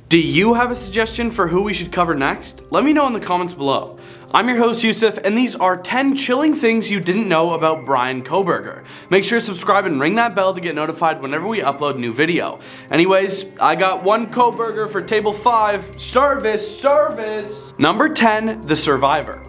Do you have a suggestion for who we should cover next? Let me know in the comments below. I'm your host Yusuf, and these are 10 chilling things you didn't know about Bryan Kohberger. Make sure to subscribe and ring that bell to get notified whenever we upload a new video. Anyways, I got one Kohberger for table 5. Service! Number 10, the survivor.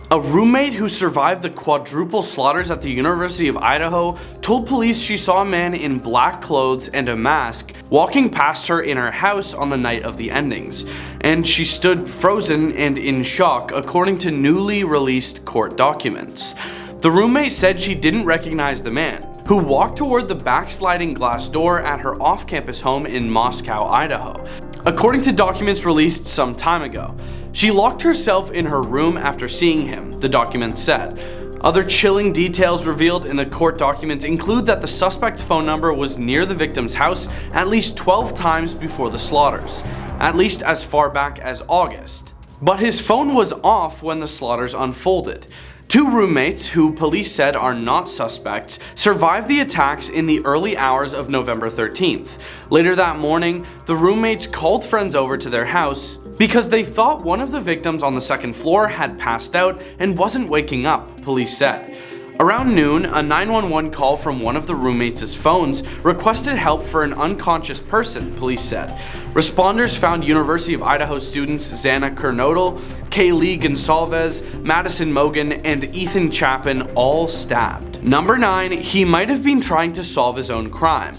A roommate who survived the quadruple slaughters at the University of Idaho told police she saw a man in black clothes and a mask walking past her in her house on the night of the endings, and she stood frozen and in shock, according to newly released court documents. The roommate said she didn't recognize the man, who walked toward the backsliding glass door at her off-campus home in Moscow, Idaho. According to documents released some time ago, she locked herself in her room after seeing him, the documents said. Other chilling details revealed in the court documents include that the suspect's phone number was near the victim's house at least 12 times before the slaughters, at least as far back as August. But his phone was off when the slaughters unfolded. Two roommates, who police said are not suspects, survived the attacks in the early hours of November 13th. Later that morning, the roommates called friends over to their house because they thought one of the victims on the second floor had passed out and wasn't waking up, police said. Around noon, a 911 call from one of the roommates' phones requested help for an unconscious person, police said. Responders found University of Idaho students Xana Kernodle, Kaylee Gonsalves, Madison Mogan, and Ethan Chapin all stabbed. Number 9, he might have been trying to solve his own crime.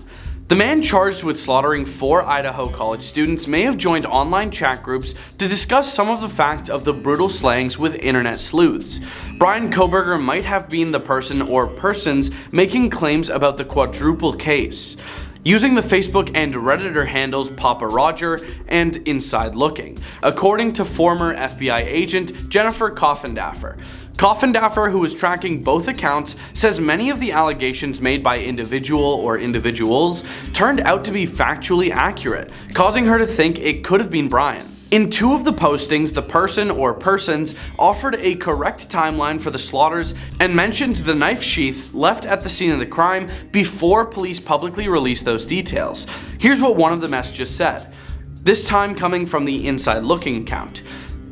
The man charged with slaughtering 4 Idaho college students may have joined online chat groups to discuss some of the facts of the brutal slayings with internet sleuths. Bryan Kohberger might have been the person or persons making claims about the quadruple case, using the Facebook and Redditor handles Papa Roger and Inside Looking, according to former FBI agent Jennifer Coffindaffer. Coffindaffer, who was tracking both accounts, says many of the allegations made by individual or individuals turned out to be factually accurate, causing her to think it could have been Bryan. In 2 of the postings, the person or persons offered a correct timeline for the slaughters and mentioned the knife sheath left at the scene of the crime before police publicly released those details. Here's what one of the messages said, this time coming from the Inside Looking account.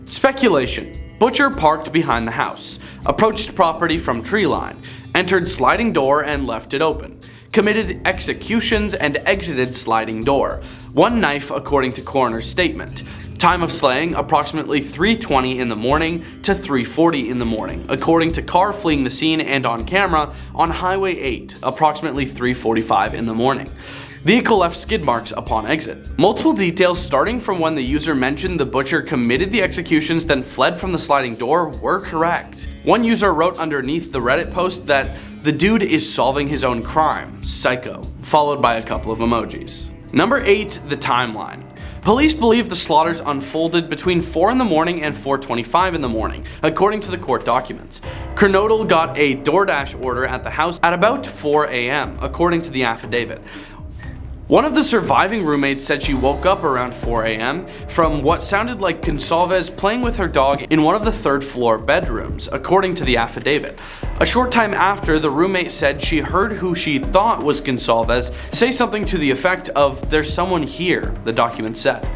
Speculation. Butcher parked behind the house, approached property from tree line, entered sliding door and left it open, committed executions and exited sliding door. One knife according to coroner's statement. Time of slaying approximately 3:20 in the morning to 3:40 in the morning, according to car fleeing the scene and on camera on Highway 8 approximately 3:45 in the morning. Vehicle left skid marks upon exit. Multiple details starting from when the user mentioned the butcher committed the executions then fled from the sliding door were correct. One user wrote underneath the Reddit post that the dude is solving his own crime, psycho, followed by a couple of emojis. Number 8, the timeline. Police believe the slaughters unfolded between 4 in the morning and 4:25 in the morning, according to the court documents. Kernodle got a DoorDash order at the house at about 4 a.m., according to the affidavit. One of the surviving roommates said she woke up around 4 a.m. from what sounded like Gonsalves playing with her dog in one of the 3rd floor bedrooms, according to the affidavit. A short time after, the roommate said she heard who she thought was Gonsalves say something to the effect of, "There's someone here," the document said.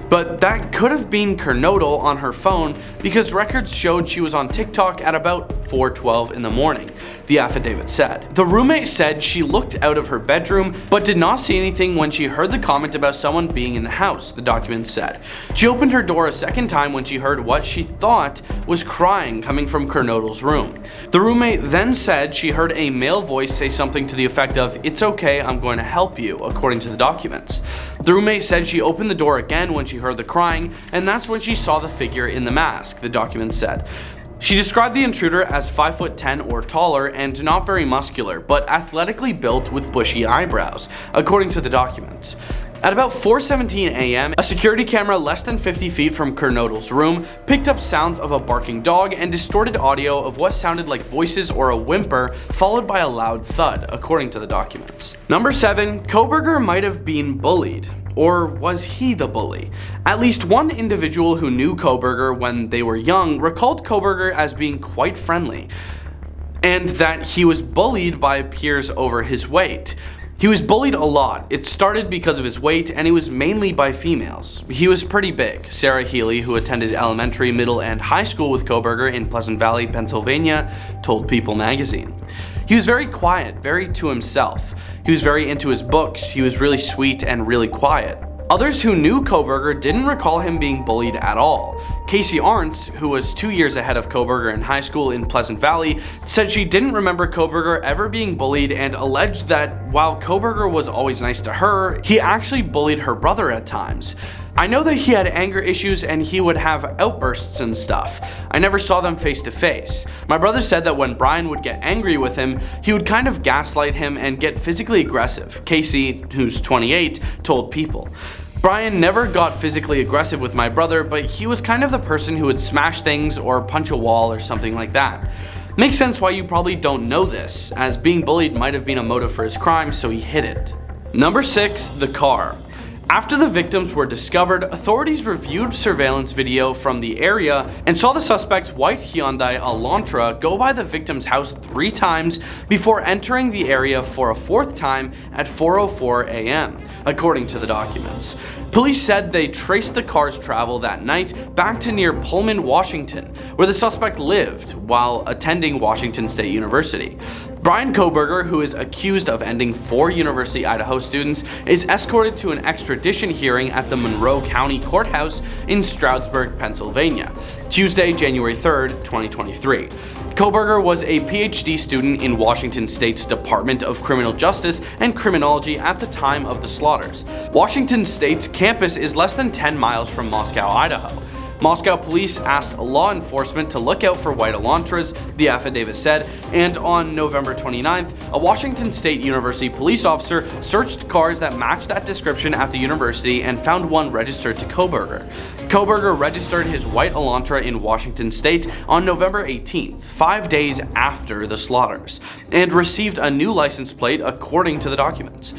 But that could have been Kernodle on her phone because records showed she was on TikTok at about 4:12 in the morning, the affidavit said. The roommate said she looked out of her bedroom but did not see anything when she heard the comment about someone being in the house, the document said. She opened her door a second time when she heard what she thought was crying coming from Kernodle's room. The roommate then said she heard a male voice say something to the effect of, "It's okay, I'm going to help you," according to the documents. The roommate said she opened the door again when she heard the crying, and that's when she saw the figure in the mask, the document said. She described the intruder as 5'10" or taller and not very muscular, but athletically built with bushy eyebrows, according to the documents. At about 4:17 a.m., a security camera less than 50 feet from Kernodle's room picked up sounds of a barking dog and distorted audio of what sounded like voices or a whimper, followed by a loud thud, according to the documents. Number 7, Kohberger might have been bullied. Or was he the bully? At least one individual who knew Kohberger when they were young recalled Kohberger as being quite friendly, and that he was bullied by peers over his weight. He was bullied a lot. It started because of his weight, and it was mainly by females. He was pretty big. Sarah Healy, who attended elementary, middle, and high school with Kohberger in Pleasant Valley, Pennsylvania, told People magazine. He was very quiet, very to himself. He was very into his books. He was really sweet and really quiet. Others who knew Kohberger didn't recall him being bullied at all. Casey Arntz, who was 2 years ahead of Kohberger in high school in Pleasant Valley, said she didn't remember Kohberger ever being bullied and alleged that while Kohberger was always nice to her, he actually bullied her brother at times. I know that he had anger issues and he would have outbursts and stuff. I never saw them face to face. My brother said that when Bryan would get angry with him, he would kind of gaslight him and get physically aggressive. Casey, who's 28, told People. Bryan never got physically aggressive with my brother, but he was kind of the person who would smash things or punch a wall or something like that. Makes sense why you probably don't know this, as being bullied might have been a motive for his crime, so he hid it. Number 6, the car. After the victims were discovered, authorities reviewed surveillance video from the area and saw the suspect's white Hyundai Elantra go by the victim's house 3 times before entering the area for a 4th time at 4:04 a.m., according to the documents. Police said they traced the car's travel that night back to near Pullman, Washington, where the suspect lived while attending Washington State University. Bryan Kohberger, who is accused of ending 4 University Idaho students, is escorted to an extradition hearing at the Monroe County Courthouse in Stroudsburg, Pennsylvania, Tuesday, January 3rd, 2023. Kohberger was a PhD student in Washington State's Department of Criminal Justice and Criminology at the time of the slaughters. Washington State's campus is less than 10 miles from Moscow, Idaho. Moscow police asked law enforcement to look out for white Elantras, the affidavit said, and on November 29th, a Washington State University police officer searched cars that matched that description at the university and found one registered to Kohberger. Kohberger registered his white Elantra in Washington State on November 18th, 5 days after the slaughters, and received a new license plate according to the documents.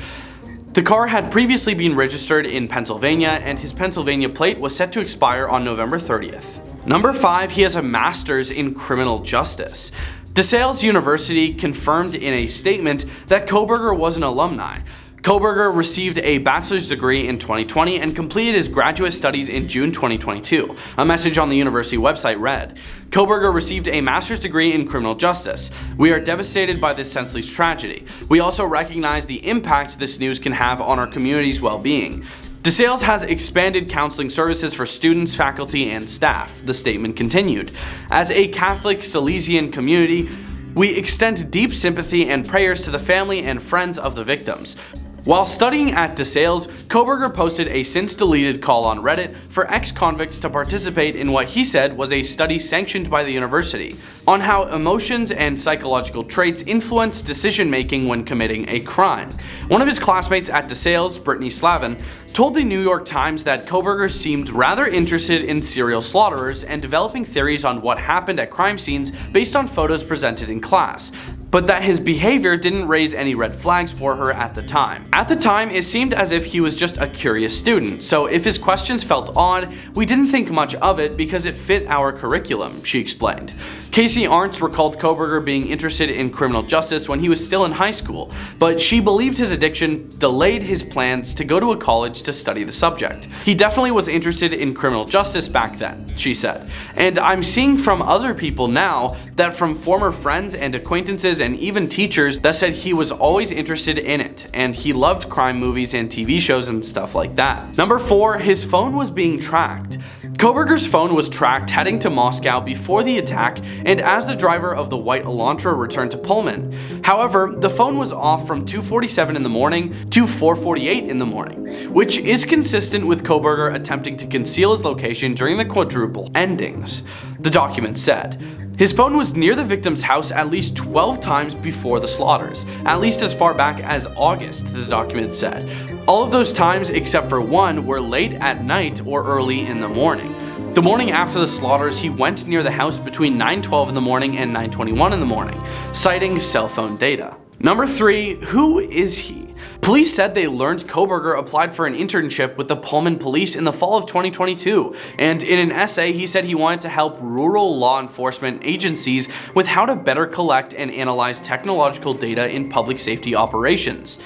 The car had previously been registered in Pennsylvania, and his Pennsylvania plate was set to expire on November 30th. Number 5, he has a master's in criminal justice. DeSales University confirmed in a statement that Kohberger was an alumni. Kohberger received a bachelor's degree in 2020 and completed his graduate studies in June 2022. A message on the university website read, Kohberger received a master's degree in criminal justice. We are devastated by this senseless tragedy. We also recognize the impact this news can have on our community's well-being. DeSales has expanded counseling services for students, faculty, and staff, the statement continued. As a Catholic Salesian community, we extend deep sympathy and prayers to the family and friends of the victims. While studying at DeSales, Kohberger posted a since-deleted call on Reddit for ex-convicts to participate in what he said was a study sanctioned by the university on how emotions and psychological traits influence decision-making when committing a crime. One of his classmates at DeSales, Brittany Slavin, told the New York Times that Kohberger seemed rather interested in serial slaughterers and developing theories on what happened at crime scenes based on photos presented in class, but that his behavior didn't raise any red flags for her at the time. At the time, it seemed as if he was just a curious student, so if his questions felt odd, we didn't think much of it because it fit our curriculum, she explained. Casey Arntz recalled Kohberger being interested in criminal justice when he was still in high school, but she believed his addiction delayed his plans to go to a college to study the subject. He definitely was interested in criminal justice back then, she said, and I'm seeing from other people now that from former friends and acquaintances and even teachers that said he was always interested in it, and he loved crime movies and TV shows and stuff like that. Number 4, his phone was being tracked. Kohberger's phone was tracked heading to Moscow before the attack and as the driver of the white Elantra returned to Pullman. However, the phone was off from 2:47 in the morning to 4:48 in the morning, which is consistent with Kohberger attempting to conceal his location during the quadruple endings, the document said. His phone was near the victim's house at least 12 times before the slaughters, at least as far back as August, the document said. All of those times except for one were late at night or early in the morning. The morning after the slaughters, he went near the house between 9:12 in the morning and 9:21 in the morning, citing cell phone data. Number 3, who is he? Police said they learned Kohberger applied for an internship with the Pullman Police in the fall of 2022, and in an essay he said he wanted to help rural law enforcement agencies with how to better collect and analyze technological data in public safety operations.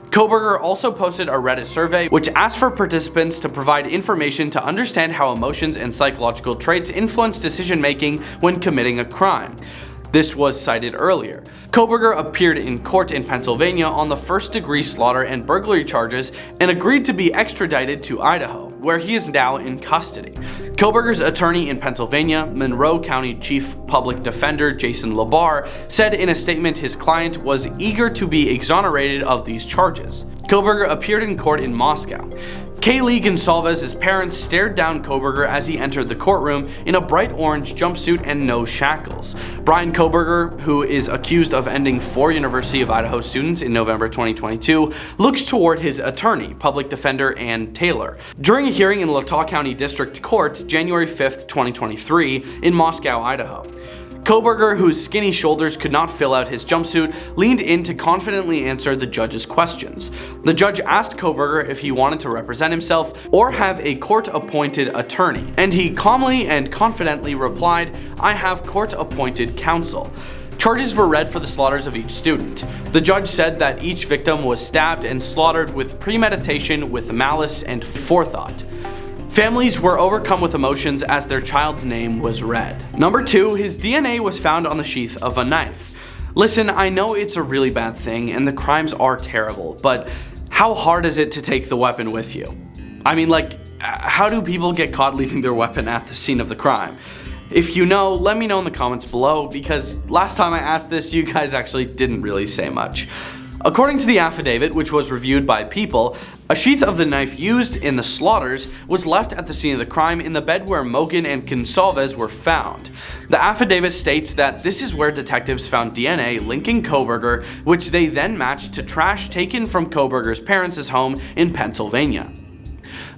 Kohberger also posted a Reddit survey which asked for participants to provide information to understand how emotions and psychological traits influence decision making when committing a crime. This was cited earlier. Kohberger appeared in court in Pennsylvania on the first-degree slaughter and burglary charges and agreed to be extradited to Idaho, where he is now in custody. Kohberger's attorney in Pennsylvania, Monroe County Chief Public Defender Jason Labar, said in a statement his client was eager to be exonerated of these charges. Kohberger appeared in court in Moscow. Kaylee Gonsalves' parents stared down Kohberger as he entered the courtroom in a bright orange jumpsuit and no shackles. Bryan Kohberger, who is accused of ending 4 University of Idaho students in November 2022, looks toward his attorney, public defender Ann Taylor. During a hearing in Latah County District Court, January 5, 2023, in Moscow, Idaho. Kohberger, whose skinny shoulders could not fill out his jumpsuit, leaned in to confidently answer the judge's questions. The judge asked Kohberger if he wanted to represent himself or have a court-appointed attorney, and he calmly and confidently replied, "I have court-appointed counsel." Charges were read for the slaughters of each student. The judge said that each victim was stabbed and slaughtered with premeditation, with malice, and forethought. Families were overcome with emotions as their child's name was read. Number 2, his DNA was found on the sheath of a knife. Listen, I know it's a really bad thing and the crimes are terrible, but how hard is it to take the weapon with you? I mean, like, how do people get caught leaving their weapon at the scene of the crime? If you know, let me know in the comments below, because last time I asked this, you guys actually didn't really say much. According to the affidavit, which was reviewed by People, a sheath of the knife used in the slaughters was left at the scene of the crime in the bed where Mogen and Gonsalves were found. The affidavit states that this is where detectives found DNA linking Kohberger, which they then matched to trash taken from Kohberger's parents' home in Pennsylvania.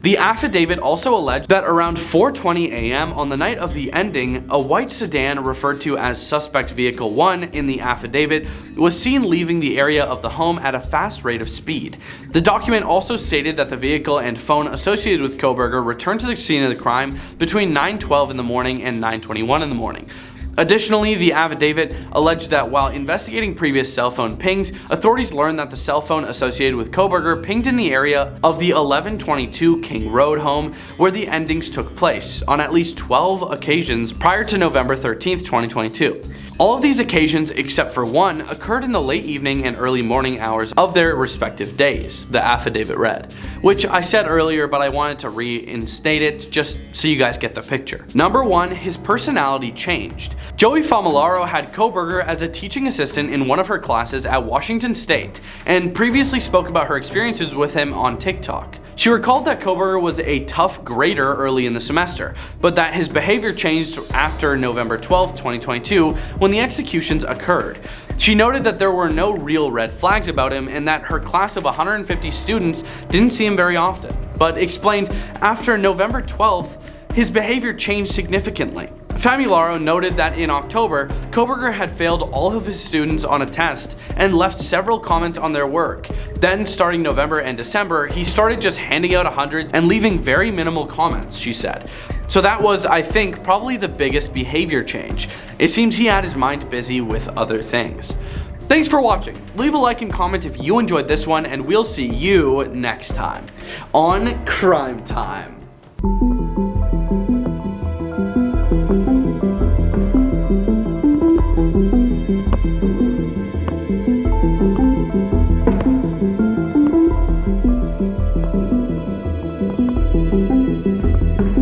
The affidavit also alleged that around 4:20 a.m. on the night of the ending, a white sedan referred to as Suspect Vehicle 1 in the affidavit was seen leaving the area of the home at a fast rate of speed. The document also stated that the vehicle and phone associated with Kohberger returned to the scene of the crime between 9:12 in the morning and 9:21 in the morning. Additionally, the affidavit alleged that while investigating previous cell phone pings, authorities learned that the cell phone associated with Kohberger pinged in the area of the 1122 King Road home where the endings took place on at least 12 occasions prior to November 13, 2022. All of these occasions, except for one, occurred in the late evening and early morning hours of their respective days, the affidavit read. Which I said earlier, but I wanted to reinstate it just so you guys get the picture. Number 1, his personality changed. Joey Famularo had Kohberger as a teaching assistant in one of her classes at Washington State, and previously spoke about her experiences with him on TikTok. She recalled that Kohberger was a tough grader early in the semester, but that his behavior changed after November 12, 2022, when the executions occurred. She noted that there were no real red flags about him and that her class of 150 students didn't see him very often, but explained after November 12th, his behavior changed significantly. Famularo noted that in October, Kohberger had failed all of his students on a test and left several comments on their work. Then, starting November and December, he started just handing out 100 and leaving very minimal comments, she said. So that was, I think, probably the biggest behavior change. It seems he had his mind busy with other things. Thanks for watching. Leave a like and comment if you enjoyed this one, and we'll see you next time on Crime Time.